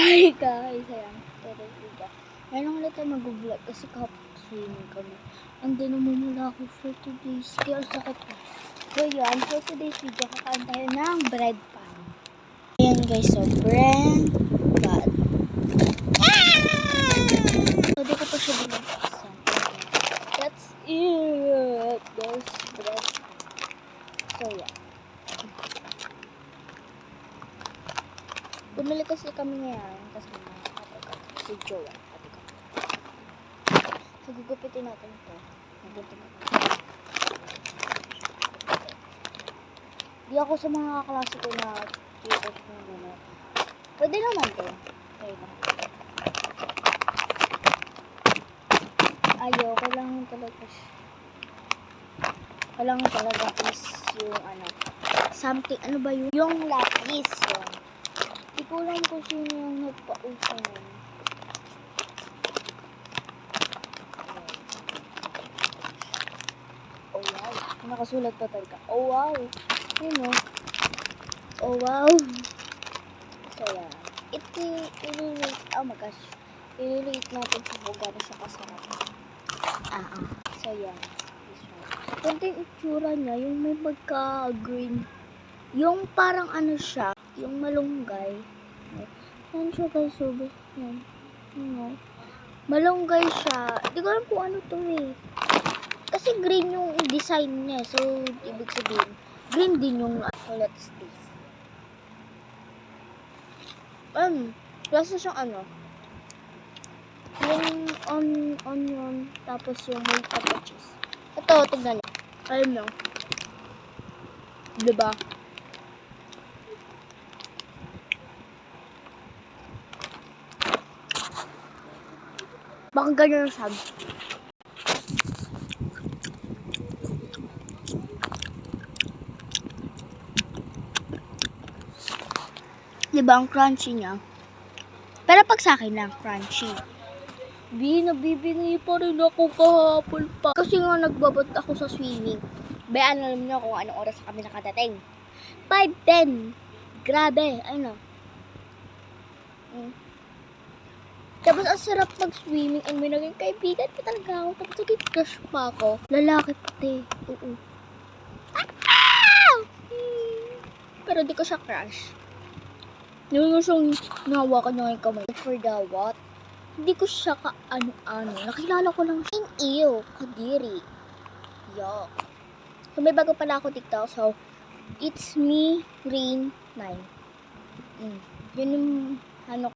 Ay guys, ayan. Pero ngayon ulit tayo mag-vlog kasi kapag-swimming kami. And then namumula ako for today's kaya sakit pa. So yun, for today's video, kakain tayo ng bread pan. Ayan guys, so bread pan. So di ko pa siya binagkasan. That's it. There's bread pan. So yeah. Bumili kasi kami ngayon kasi si Joa. So gugupitin natin ito. Di ako sa mga kaklase ko na t-shirt na gano'n. Pwede naman ito. Okay lang. Ayaw, kailangan talaga is yung something, ano ba yun? Yung lapis. Yun. Di ko alam kung sino yung nagpa-uso nun. Oh wow. Nakasulat pa talaga. Oh wow. Yun o. Oh wow. So yan. Oh my gosh. I-relate natin kung gano'n siya kasarap. So yan. This one. Ganito yung itsura niya. Yung may magka-green. Yung parang ano siya. Yung malunggay. Yan siya guys. So, yan. Malunggay siya. Hindi ko alam kung ano to eh. Kasi green yung design niya. So, ibig sabihin, green din yung let's taste. Lasa siyang yung onion, tapos yung may cheese. Ito, tignan niyo. Ayun lang. Diba? Baka ganyan yung sab. Diba ang crunchy niya? Pero pag sa akin lang, crunchy. Nabibingi pa rin ako kahapon pa. Kasi nga nagbabot ako sa swimming. Alam niyo kung anong oras kami nakadating. 5:10. Grabe, ayun o. Tapos ang sarap mag-swimming and may naging kaibigan pa talaga ako. Tapos naging crush pa ako. Lalaki pati. Oo. Pero di ko siya crush. Yung siyang nahawakan niya yung kamay. For the what? Hindi ko siya ka-ano-ano. Nakilala ko lang siya. Ew, kadiri. Yuck. So may bago pala ako TikTok. So, it's me, Rain 9. Yun yung